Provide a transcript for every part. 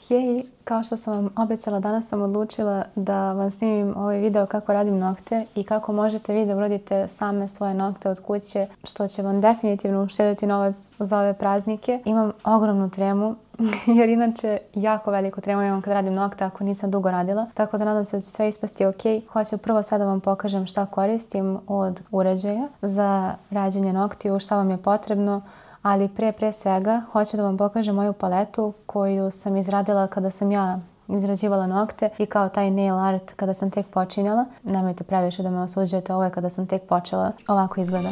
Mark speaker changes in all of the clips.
Speaker 1: Hej, kao što sam vam obećala, danas sam odlučila da vam snimim ovaj video kako radim nokte i kako možete vi da uradite same svoje nokte od kuće, što će vam definitivno uštediti novac za ove praznike. Imam ogromnu tremu, jer inače jako veliku tremu imam kad radim nokte ako nisam dugo radila, tako da nadam se da će sve ispasti ok. Hoću prvo sve da vam pokažem šta koristim od uređaja za rađenje noktiju, šta vam je potrebno. Ali pre svega hoću da vam pokažem moju paletu koju sam izradila kada sam ja izrađivala nokte i kao taj nail art kada sam tek počinjala. Nemojte previše da me osuđujete, ovo je kada sam tek počela. Ovako izgleda.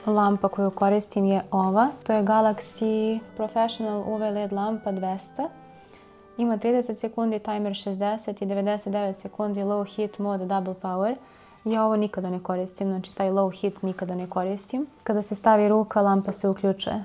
Speaker 1: Lampa koju koristim je ova. To je Galaxy Professional UV LED lampa 200. Ima 30 sekundi timer 60 i 99 sekundi low heat mode double power. Ja ovo nikada ne koristim, znači taj low heat nikada ne koristim. Kada se stavi ruka, lampa se uključuje.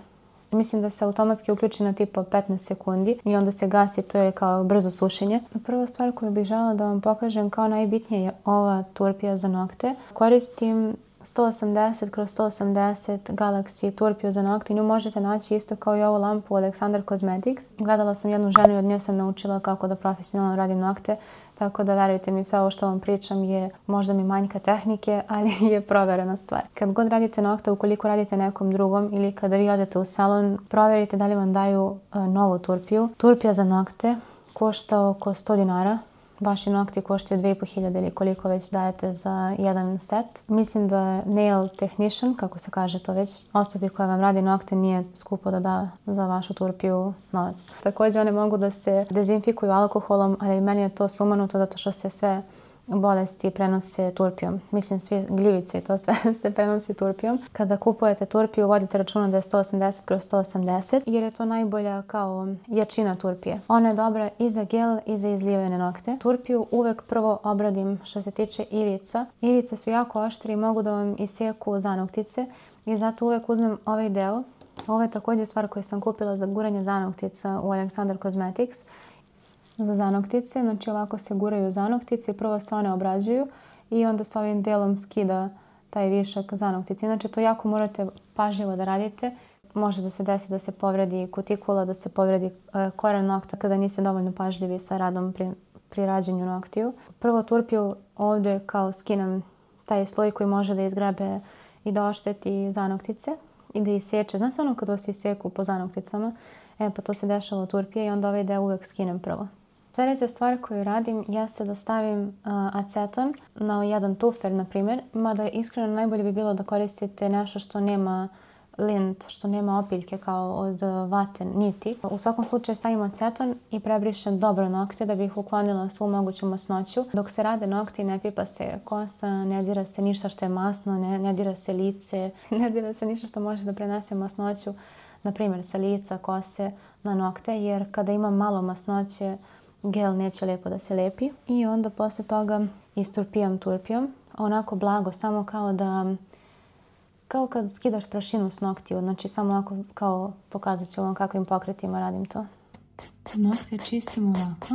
Speaker 1: Mislim da se automatski uključi na tipa 15 sekundi i onda se gasi, to je kao brzo sušenje. Prva stvar koju bih željela da vam pokažem kao najbitnije je ova turpija za nokte. Koristim 180x180 Galaxy turpiju za nokte. Nju možete naći isto kao i ovu lampu u Alexander Cosmetics. Gledala sam jednu ženu i od nje sam naučila kako da profesionalno radim nokte, tako da verujte mi, sve ovo što vam pričam je možda mi manjka tehnike, ali je proverena stvar. Kad god radite nokte, ukoliko radite nekom drugom ili kada vi odete u salon, proverite da li vam daju novu turpiju. Turpija za nokte košta oko 100 dinara. Vaši nokti koštaju 2500 ili koliko već dajete za jedan set. Mislim da je nail technician, kako se kaže to već, osobi koja vam radi nokte nije skupo da da za vašu turpiju novac. Također one mogu da se dezinfikuju alkoholom, ali meni je to sumanuto zato što se sve bolesti prenose turpijom. Mislim, svi gljivice i to sve se prenosi turpijom. Kada kupujete turpiju, vodite računa da je 180x180, jer je to najbolja kao jačina turpije. Ona je dobra i za gel i za izlijevene nokte. Turpiju uvek prvo obradim što se tiče ivica. Ivice su jako oštri i mogu da vam iseku zanoktice i zato uvek uzmem ovaj deo. Ovo je također stvar koju sam kupila za guranje zanoktica u Alexander Cosmetics. Za zanoktice, znači ovako se guraju zanoktice, prvo se one obrađuju i onda s ovim delom skida taj višak zanoktice. Inače to jako morate pažljivo da radite. Može da se desi da se povredi kutikula, da se povredi koren nokta kada niste dovoljno pažljivi sa radom pri rađenju noktiju. Prvo turpiju ovdje kao skinem taj sloj koji može da izgrebe i da ošteti zanoktice i da iseče. Znate ono kad vas iseku po zanokticama? Pa to se dešava u turpije i onda ovaj deo uvek skinem prvo. Sljedeća stvar koju radim jeste da stavim aceton na jedan tufer, na primjer, mada iskreno najbolje bi bilo da koristite nešto što nema lint, što nema opiljke kao od vate, niti. U svakom slučaju stavim aceton i prebrišem dobro nokte da bih uklonila svu moguću masnoću. Dok se rade nokti ne pipa se kosa, ne dira se ništa što je masno, ne dira se lice, ne dira se ništa što može da prenese masnoću, na primjer sa lica, kose na nokte, jer kada ima malo masnoće, gel neće lijepo da se lepi. I onda posle toga isturpijam turpijom, onako blago, samo kao kad skidaš prašinu s noktiju, znači samo ovako kao pokazat ću vam kakvim pokretima radim to. Nokte čistim ovako,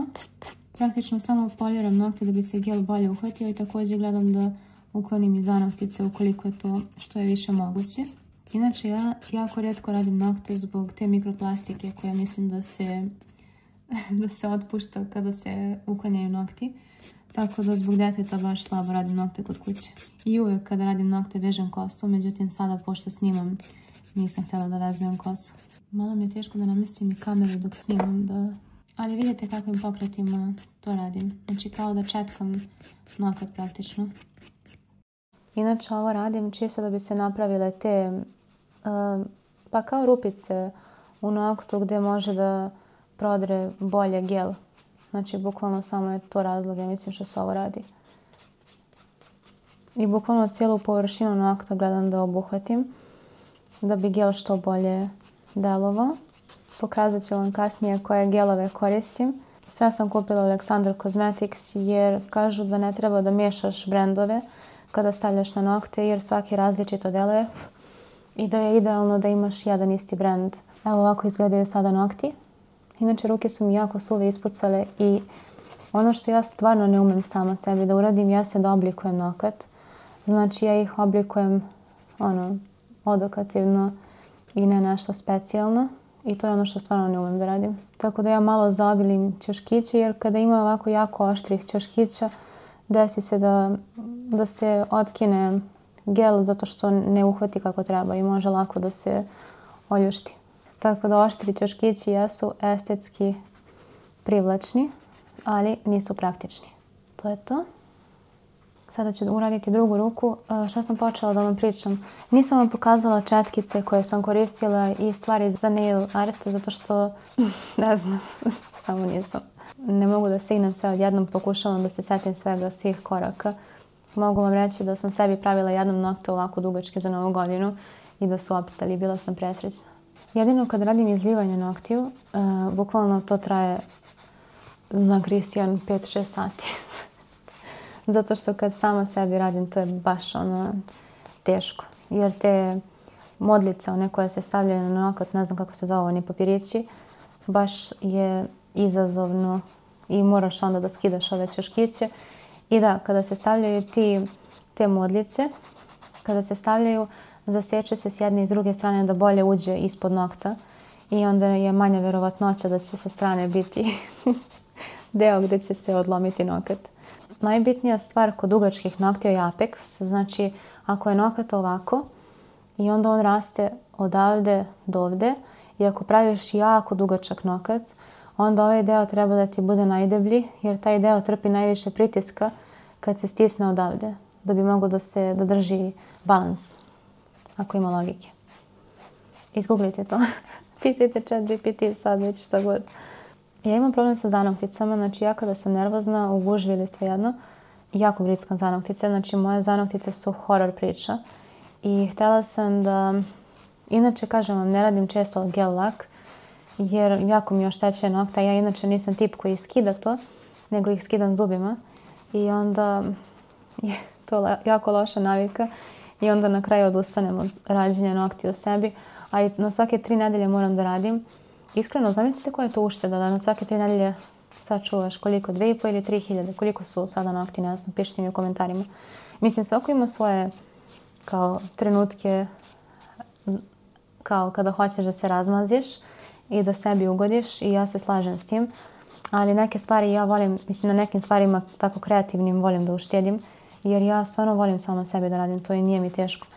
Speaker 1: praktično samo poliram nokte da bi se gel bolje uhvatio i također gledam da uklonim i zanoktice ukoliko je to što je više moguće. Inače ja jako rijetko radim nokte zbog te mikroplastike koja mislim da se otpušta kada se uklanjaju nokti. Tako da zbog djeteta baš slabo radim nokte kod kuće. I uvijek kada radim nokte vežem kosu, međutim sada pošto snimam nisam htjela da vezujem kosu. Malo mi je teško da namestim i kameru dok snimam, ali vidite kakvim pokretima to radim. Znači kao da četkam nokat praktično. Inače ovo radim čisto da bi se napravile te pa kao rupice u noktu gdje može da prodre bolje gel. Znači bukvalno samo je to razlog, ja mislim što se ovo radi. I bukvalno cijelu površinu nokta gledam da obuhvatim da bi gel što bolje delovao. Pokazat ću vam kasnije koje gelove koristim. Sve sam kupila u Alexander Cosmetics jer kažu da ne treba da miješaš brendove kada stavljaš na nokte jer svaki različito deluje i da je idealno da imaš jedan isti brend. Evo ovako izgledaju sada nokti. Inače ruke su mi jako suve ispucale i ono što ja stvarno ne umem sama sebi da uradim jeste da oblikujem nokat. Znači ja ih oblikujem odokativno i ne nešto specijalno. I to je ono što stvarno ne umem da radim. Tako da ja malo zaobilim ćoškiće, jer kada ima ovako jako oštrih ćoškića, desi se da se otkine gel zato što ne uhvati kako treba i može lako da se oljušti. Tako da oštri ćoškići jesu estetski privlačni, ali nisu praktični. To je to. Sada ću uraditi drugu ruku. Šta sam počela da vam pričam? Nisam vam pokazala četkice koje sam koristila i stvari za nail art, zato što, ne znam, samo nisam. Ne mogu da stignem sve odjednom, pokušavam da se setim svega, svih koraka. Mogu vam reći da sam sebi pravila jednom nokte ovako dugačke za Novu godinu i da su opstali. Bila sam presrećna. Jedino kad radim izlivanje noktiju, bukvalno to traje, zna Kristijan, 5-6 sati. Zato što kad sama sebi radim, to je baš teško. Jer te modlice, one koje se stavljaju na nokat, ne znam kako se zove, oni papirići, baš je izazovno i moraš onda da skidaš ove ćoškiće. I da, kada se stavljaju te modlice, kada se stavljaju, zaseče se s jedne i s druge strane da bolje uđe ispod nokta i onda je manja verovatnoća da će sa strane biti deo gdje će se odlomiti nokat. Najbitnija stvar kod dugačkih noktija je apeks, znači ako je nokat ovako i onda on raste odavde do ovde i ako praviš jako dugačak nokat, onda ovaj deo treba da ti bude najdeblji jer taj deo trpi najviše pritiska kad se stisne odavde, da bi moglo da drži balans, ako ima logike. Izgooglite to. Pitajte ChatGPT sad već šta god. Ja imam problem sa zanokticama, znači ja kada sam nervozna, u gužvi ili svejedno, jako vrickam zanoktice, znači moje zanoktice su horor priča. I htjela sam da, inače kažem vam, ne radim često gel lak, jer jako mi oštećuje nokta. Ja inače nisam tip koji skida to, nego ih skidam zubima. I onda je to jako loša navika i onda na kraju odustanem od rađenja nokti u sebi. A i na svake 3 nedelje moram da radim. Iskreno, zamislite koja je to ušteda da na svake 3 nedelje sačuvaš koliko, 2.500 ili 3.000, koliko su sada nokti, ne znam, pišite mi u komentarima. Mislim, svako ima svoje kao trenutke, kao kada hoćeš da se razmaziš i da sebi ugodiš i ja se slažem s tim. Ali neke stvari ja volim, mislim na nekim stvarima tako kreativnim volim da uštedim, jer ja stvarno volim sama sebi da radim to i nije mi teško.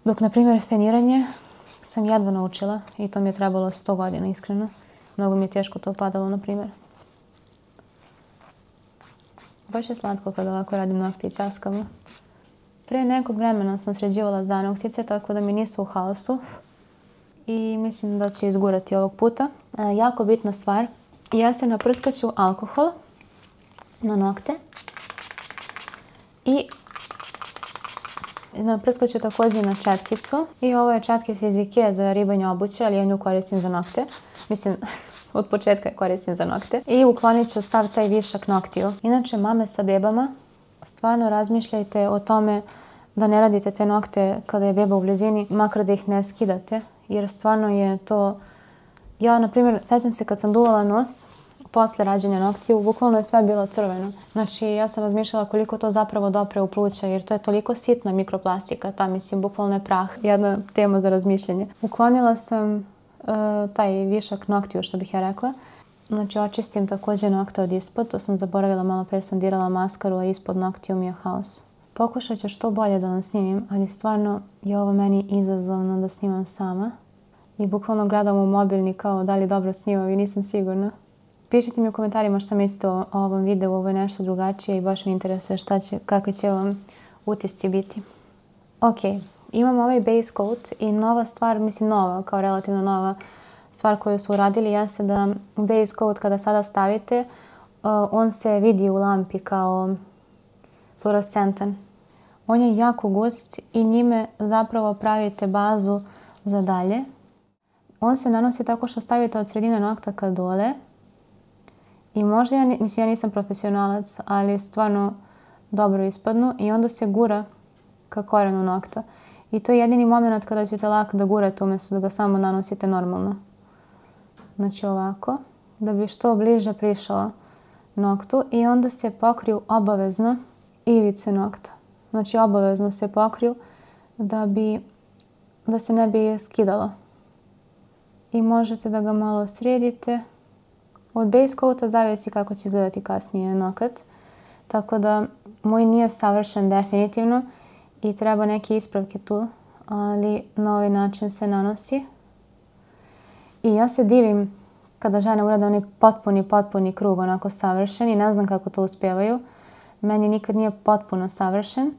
Speaker 1: Dok, na primjer, feniranje sam jedva naučila i to mi je trebalo 100 godina, iskreno. Mnogo mi je teško to padalo, na primjer. Baš je slatko kada ovako radim nokti i ćaskama. Pre nekog vremena sam sređivala zanoktice, tako da mi nisu u haosu. I mislim da će izgurati ovog puta. Jako bitna stvar. Ja se naprskaću alkohol na nokte. I naprskaću također na četkicu. I ovo je četkica iz Ikea za ribanje obuće, ali ja nju koristim za nokte. Mislim, od početka je koristim za nokte. I uklonit ću sav taj višak noktiju. Inače, mame sa bebama, stvarno razmišljajte o tome da ne radite te nokte kada je beba u blizini, makar da ih ne skidate. Jer stvarno je to... Ja, na primjer, sećam se kad sam duvala nos, posle rađenja noktiju, bukvalno je sve bilo crveno. Znači, ja sam razmišljala koliko to zapravo dopre u pluća, jer to je toliko sitna mikroplastika, ta, mislim, bukvalno je prah. Jedna tema za razmišljanje. Uklonila sam taj višak noktiju, što bih ja rekla. Znači, očistim također nokte od ispod, to sam zaboravila, malo pre sam dirala maskaru, a ispod noktiju mi je haos. Pokušat ću što bolje da vam snimim, ali stvarno je ovo meni izazovno da snimam sama. I bukvalno gledam u mobilni kao da li dobro snimam i nisam sigurna. Pišite mi u komentarima šta mislite o ovom videu, ovo je nešto drugačije i baš me interesuje kakvi će vam utisci biti. Ok, imam ovaj base coat i nova stvar, mislim nova, kao relativno nova stvar koju su uradili jeste da base coat kada sada stavite, on se vidi u lampi kao fluorescentan. On je jako gust i njime zapravo pravite bazu za dalje. On se nanosi tako što stavite od sredine nokta ka dole. I možda, ja nisam profesionalac, ali stvarno dobro ispadnu. I onda se gura ka korenu nokta. I to je jedini moment kada ćete lako da gurate umjesto da ga samo nanosite normalno. Znači ovako, da bi što bliže prišao noktu. I onda se pokriju obavezno ivice nokta. Znači obavezno se pokriju da se ne bi skidalo. I možete da ga malo sredite. Od base coata zavisi kako će izgledati kasnije nokat. Tako da moj nije savršen definitivno i treba neke ispravke tu, ali na ovaj način se nanosi. I ja se divim kada žene urade onaj potpuni krug onako savršen i ne znam kako to uspijevaju. Meni nikad nije potpuno savršen.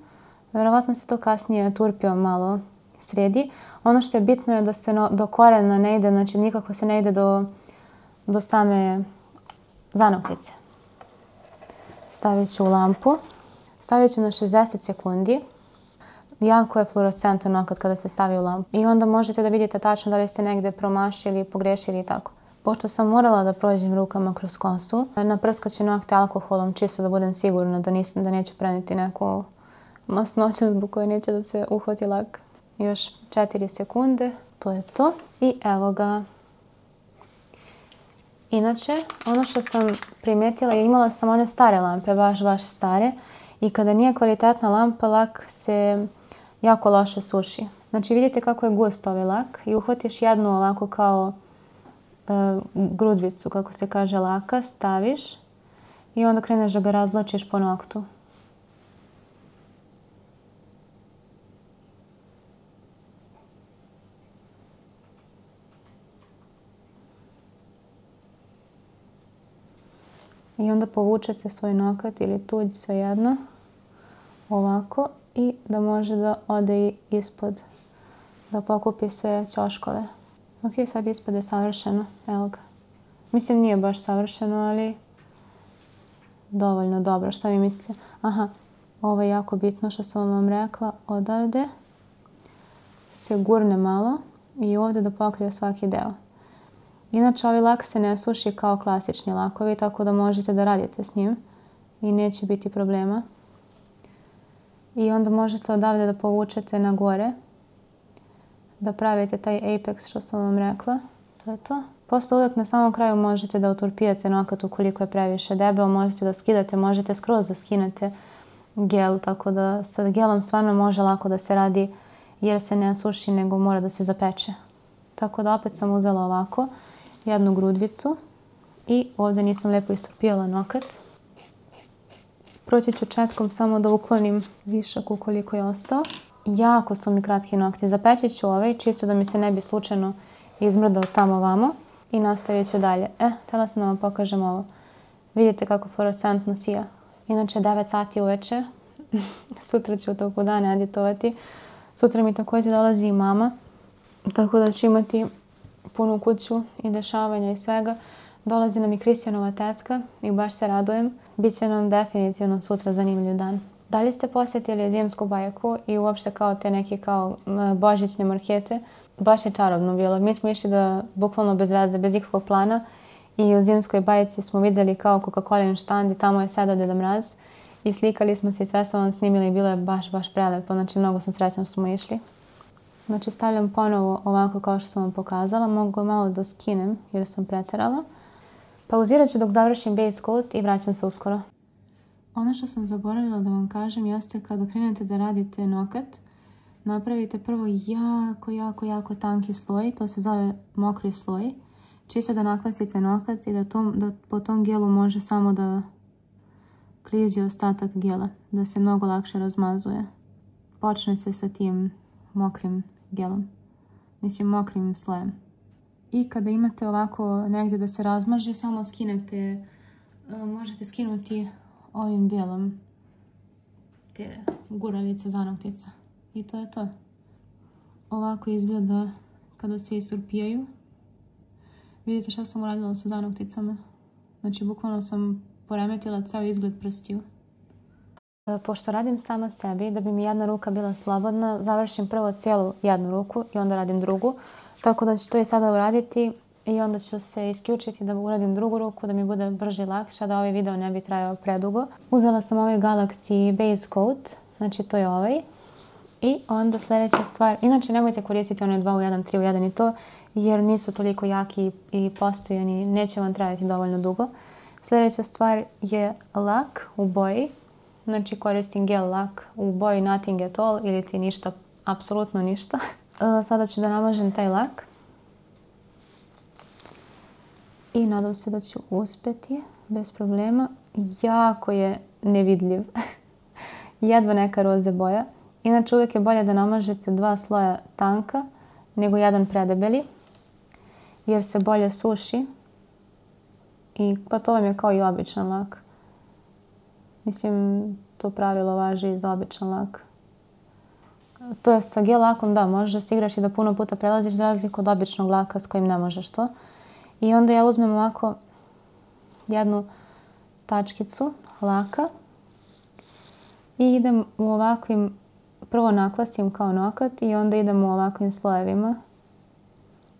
Speaker 1: Verovatno se to kasnije turpijom malo sredi. Ono što je bitno je da se do korena ne ide, znači nikako se ne ide do same zanoktice. Stavit ću u lampu. Stavit ću na 60 sekundi. Jako je fluorescentan nokat kada se stavi u lampu. I onda možete da vidite tačno da li ste negde promašili, pogrešili i tako. Pošto sam morala da prođem rukama kroz kosu, naprskat ću nokte alkoholom čisto da budem sigurna da neću preneti neku masnoću zbog koje neće da se uhvati lak. Još 4 sekunde, to je to. I evo ga. Inače, ono što sam primetila je imala sam one stare lampe, baš stare. I kada nije kvalitetna lampa, lak se jako loše suši. Znači vidite kako je gust ovaj lak i uhvatiš jednu ovako kao grudvicu, kako se kaže, laka, staviš i onda kreneš da ga razvlačiš po noktu. I onda povučete svoj nokat ili tuđ, svejedno, ovako, i da može da ode i ispod, da pokupi sve ćoškove. Ok, sad ispade savršeno, evo ga. Mislim, nije baš savršeno, ali dovoljno dobro. Šta mi mislite? Aha, ovo je jako bitno što sam vam rekla. Odavde se gurne malo i ovdje da pokrije svaki deo. Inače, ovaj lak se ne suši kao klasični lakovi, tako da možete da radite s njim i neće biti problema. I onda možete odavde da povučete na gore, da pravite taj apex što sam vam rekla. To je to. Posle uvijek na samom kraju možete da uturpijate nokat ukoliko je previše debel, možete da skidate, možete skroz da skinete gel, tako da sa gelom stvarno može lako da se radi jer se ne suši nego mora da se zapeče. Tako da opet sam uzela ovako jednu grudvicu i ovdje nisam lijepo isturpijala nokat. Proći ću četkom samo da uklonim višak ukoliko je ostao. Jako su mi kratki nokti. Zapeći ću ovaj čisto da mi se ne bi slučajno izmrdao tamo vamo i nastavit ću dalje. Htjela sam da vam pokažem ovo. Vidite kako fluorescentno sija. Inače 9 sati uveče. Sutra ću u toku dana editovati. Sutra mi također dolazi i mama. Tako da ću imati punu kuću i dešavanja i svega. Dolazi nam i Kristijanova tetka i baš se radujem. Biće nam definitivno sutra zanimljiv dan. Da li ste posjetili zimsku bajku i uopšte kao te neke kao božićne markete? Baš je čarobno bilo. Mi smo išli da bukvalno bez veze, bez ikakvog plana i u zimskoj bajci smo vidjeli kao Coca-Colin štand i tamo je sedao Deda Mraz i slikali smo se i sve sam vam snimili i bilo je baš prelepo. Znači mnogo sam srećna što smo išli. Znači stavljam ponovo ovako kao što sam vam pokazala. Mogu ga malo da skinem jer sam preterala. Pauzirat ću dok završim base coat i vraćam se uskoro. Ono što sam zaboravila da vam kažem jeste kada krenete da radite nokat, napravite prvo jako tanki sloj, to se zove mokri sloj. Čisto da nakvasite nokat i da po tom gelu može samo da klizi ostatak gela, da se mnogo lakše razmazuje. Počne se sa tim mokrim gelom, mislim mokrim slojem. I kada imate ovako negdje da se razmaže, samo skinete, možete skinuti ovim dijelom te guralice, zanoktica. I to je to. Ovako izgleda kada se isturpijaju. Vidite što sam uradila sa zanokticama? Znači, bukvalno sam poremetila ceo izgled prstiju. Pošto radim sama sebi, da bi mi jedna ruka bila slobodna, završim prvo cijelu jednu ruku i onda radim drugu. Tako da ću to i sada uraditi i onda ću se isključiti da uradim drugu ruku, da mi bude brže i lakše, da ovaj video ne bi trajao predugo. Uzela sam ovaj Galaxy Base Coat, znači to je ovaj. I onda sljedeća stvar, inače nemojte koristiti one 2 u 1, 3 u 1 i to, jer nisu toliko jaki i postojani, neće vam trajati dovoljno dugo. Sljedeća stvar je lak u boji. Znači koristim gel lak u boji Nothing at All ili ti ništa, apsolutno ništa. Sada ću da namažem taj lak. I nadam se da ću uspjeti bez problema. Jako je nevidljiv. Jedva neka roze boja. Inače uvijek je bolje da namažete 2 sloja tanka nego jedan predebeli. Jer se bolje suši. I pa to vam je kao i običan lak. Mislim, to pravilo važi i za običan lak. To je sa gel lakom, da, možeš da se igraš i da puno puta prelaziš za razliku od običnog laka s kojim ne možeš to. I onda ja uzmem ovako jednu tačkicu laka i idem u ovakvim, prvo nakvasim kao nokat i onda idem u ovakvim slojevima.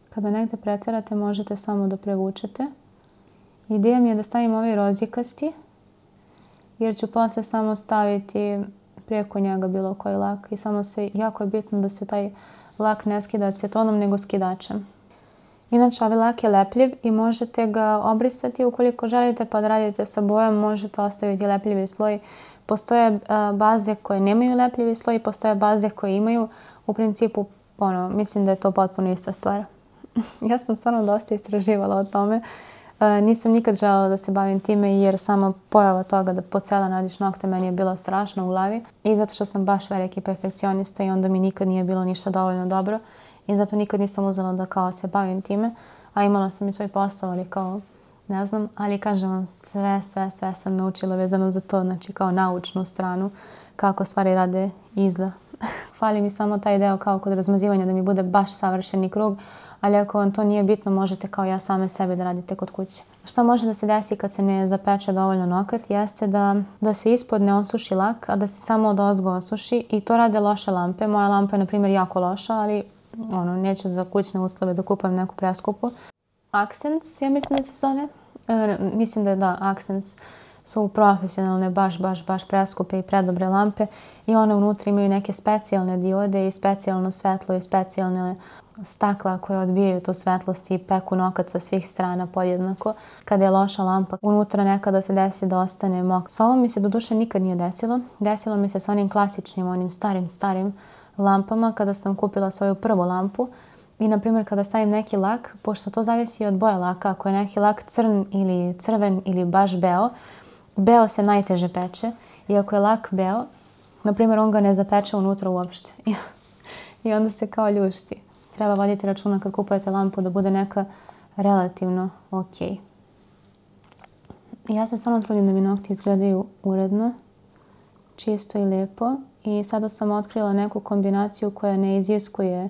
Speaker 1: Kada negdje pretjerate možete samo da prevučete. Ideja mi je da stavim ovaj rozikasti jer ću posle samo staviti preko njega bilo koji lak i samo jako je bitno da se taj lak ne skida acetonom nego skidačem. Inače, ovaj lak je lepljiv i možete ga obrisati ukoliko želite pa da radite sa bojom, možete ostaviti lepljivi sloj. Postoje baze koje nemaju lepljivi sloj i postoje baze koje imaju. U principu, mislim da je to potpuno ista stvar. Ja sam stvarno dosta istraživala o tome. Nisam nikad željela da se bavim time jer sama pojava toga da po cela radiš nokte meni je bila strašna u glavi. I zato što sam baš veliki perfekcionista i onda mi nikad nije bilo ništa dovoljno dobro. I zato nikad nisam uzela da kao se bavim time. A imala sam i svoj posao, ali kao, ne znam. Ali kažem vam, sve sam naučila vezano za to. Znači kao naučnu stranu, kako stvari rade iza. Fali mi samo taj deo kao kod razmazivanja da mi bude baš savršeni krug. Ali ako vam to nije bitno, možete kao ja same sebe da radite kod kuće. Što može da se desi kad se ne zapeče dovoljno nokat jeste da se ispod ne osuši lak, a da se samo odozgo osuši i to rade loše lampe. Moja lampa je na primjer jako loša, ali neću za kućne uslove da kupujem neku preskupu. Accents, ja mislim da se zove. Mislim da je da, Accents su profesionalne, baš preskupe i predobre lampe i one unutra imaju neke specijalne diode i specijalno svetlo i specijalne stakla koje odbijaju tu svetlost i peku nokat sa svih strana podjednako. Kada je loša lampa, unutra nekada se desi da ostane mokro. Sa ovom mi se doduše nikad nije desilo. Desilo mi se sa onim klasičnim, onim starim lampama kada sam kupila svoju prvu lampu. I na primjer kada stavim neki lak, pošto to zavisi od boje laka, ako je neki lak crn ili crven ili baš beo, beo se najteže peče. I ako je lak beo, na primjer on ga ne zapeče unutra uopšte. I onda se kao ljušti. Treba voditi računa kad kupujete lampu da bude neka relativno ok. Ja se stvarno trudim da mi nokti izgledaju uredno, čisto i lijepo. I sada sam otkrila neku kombinaciju koja ne iziskuje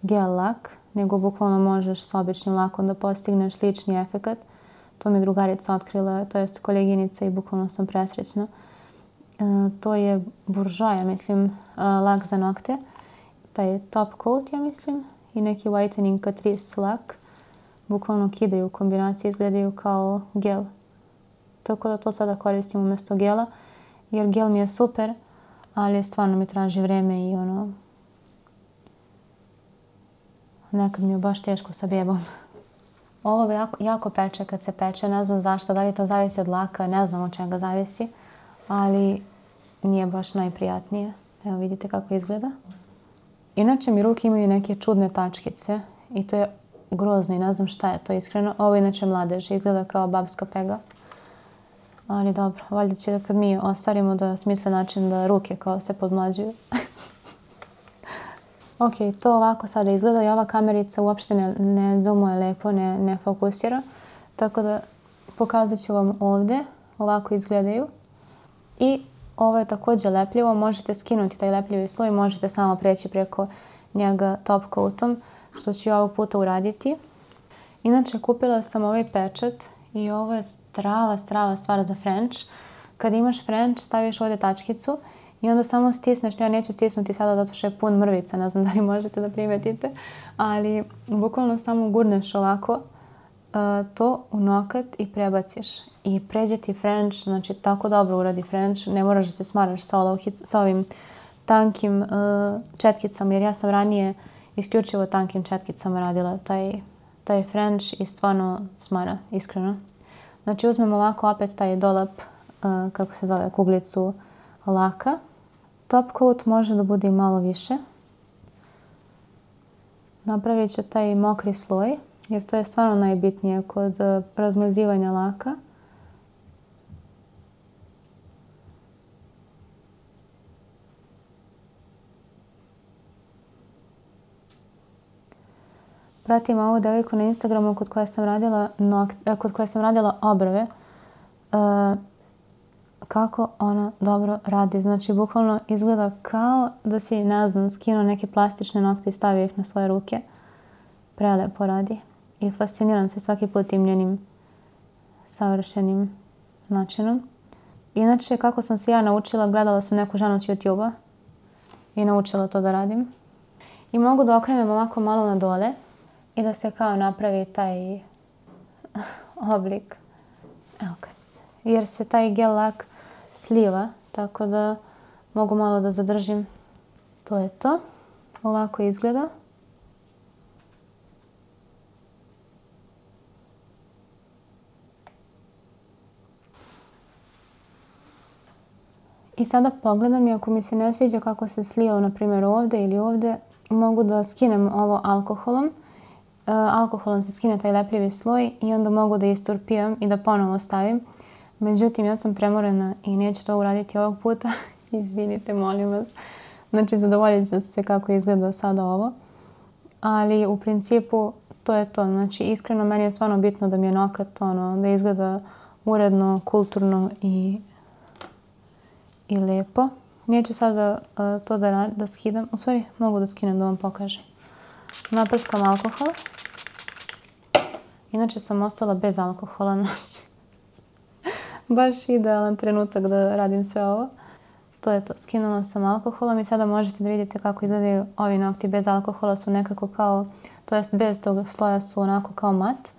Speaker 1: gel lak, nego bukvalno možeš s običnim lakom da postigneš slični efekat. To mi je drugarica otkrila, to jest koleginica i bukvalno sam presrećna. To je Bourjois, mislim, lak za nokte. Taj je top coat, ja mislim, i neki whitening Catrice lak. Bukvalno kidaju u kombinaciji, izgledaju kao gel. Tako da to sada koristim umjesto gela, jer gel mi je super, ali stvarno mi traži vreme i nekad mi je baš teško sa bebom. Ovo jako peče kad se peče, ne znam zašto, da li to zavisi od laka, ne znam od čega zavisi, ali nije baš najprijatnije. Evo vidite kako izgleda. Inače mi ruke imaju neke čudne tačkice i to je grozno i ne znam šta je to iskreno. Ovo je inače mladež, izgleda kao babska pega. Ali dobro, valjda će da kad mi ostarimo da smisle način da ruke kao se podmlađuju. Ok, to ovako sada izgleda i ova kamerica uopšte ne zoomuje lepo, ne fokusira. Tako da pokazat ću vam ovdje, ovako izgledaju. I ovo je također lepljivo, možete skinuti taj lepljivi sloj, možete samo preći preko njega top coatom, što ću ovog puta uraditi. Inače, kupila sam ovaj pečat i ovo je strava stvar za French. Kad imaš French, staviš ovdje tačkicu i onda samo stisneš, ja neću stisnuti sada zato što je pun mrvica, ne znam da li možete da primetite, ali bukvalno samo gurneš ovako to u nokat i prebaciš. I pređe ti French, znači tako dobro uradi French, ne moraš da se smaraš sa ovim tankim četkicama, jer ja sam ranije isključivo tankim četkicama radila taj French i stvarno smara, iskreno. Znači uzmem ovako opet taj dolap, kako se zove, kuglicu laka. Top coat može da bude i malo više. Napravit ću taj mokri sloj, jer to je stvarno najbitnije kod razmazivanja laka. Pratim ovu devojku na Instagramu kod koje sam radila obrve. Kako ona dobro radi. Znači, bukvalno izgleda kao da si, ne znam, skinuo neke plastične nokte i stavio ih na svoje ruke. Prelepo radi. I fasciniram se svaki put tim njenim savršenim načinom. Inače, kako sam se ja naučila, gledala sam neku ženu s YouTube-a i naučila to da radim. I mogu da okrenem ovako malo na dole i da se kao napravi taj oblik. Evo kad se. Jer se taj gel lak sliva, tako da mogu malo da zadržim. To je to. Ovako izgleda. I sada pogledam i ako mi se ne sviđa kako se slio, na primjer ovdje ili ovdje, mogu da skinem ovo alkoholom. Alkoholom se skine taj lepljivi sloj i onda mogu da isturpiram i da ponovo stavim. Međutim, ja sam premorena i neću to uraditi ovog puta. Izvinite, molim vas. Znači, zadovoljit ću se kako izgleda sada ovo. Ali u principu to je to. Znači, iskreno meni je stvarno bitno da mi je nokat da izgleda uredno, kulturno i lijepo. Neću sada to da skidam. U stvari, mogu da skinem da vam pokažem. Naprskam alkohol. Inače sam ostala bez alkohola. Znači, baš idealan trenutak da radim sve ovo. To je to. Skinula sam alkoholom i sada možete da vidite kako izgledaju ovi nokti bez alkohola. Su nekako kao, to jest bez tog sloja su onako kao mat.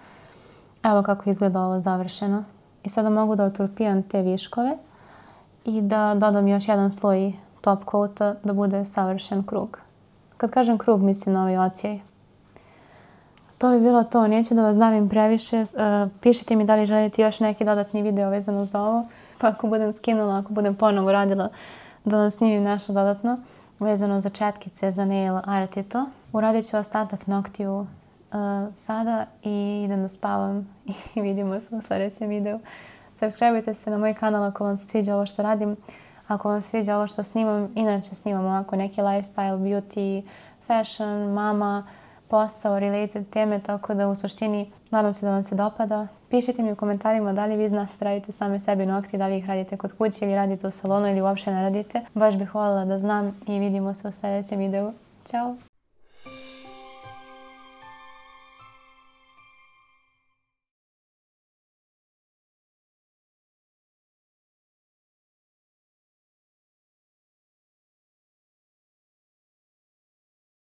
Speaker 1: Evo kako izgleda ovo završeno. I sada mogu da oturpiram te viškove i da dodam još jedan sloj top coata da bude savršen krug. Kad kažem krug, mislim na ovaj ocijaj. To bi bilo to. Neću da vas davim previše. Pišite mi da li želite još neki dodatni video vezano za ovo. Pa ako budem skinula, ako budem ponovo radila, da vam snimim nešto dodatno vezano za četkice, za nail art i to. Uradit ću ostatak noktiju sada i idem da spavam i vidimo se u sljedećem videu. Subscribeujte se na moj kanal ako vam se sviđa ovo što radim. Ako vam se sviđa ovo što snimam, inače snimam ovako neke lifestyle, beauty, fashion, mama, posao, related teme, tako da u suštini nadam se da vam se dopada. Pišite mi u komentarima da li vi znate da radite same sebi nokti, da li ih radite kod kuće ili radite u salonu ili uopšte ne radite. Baš bih voljela da znam i vidimo se u sljedećem videu. Ćao!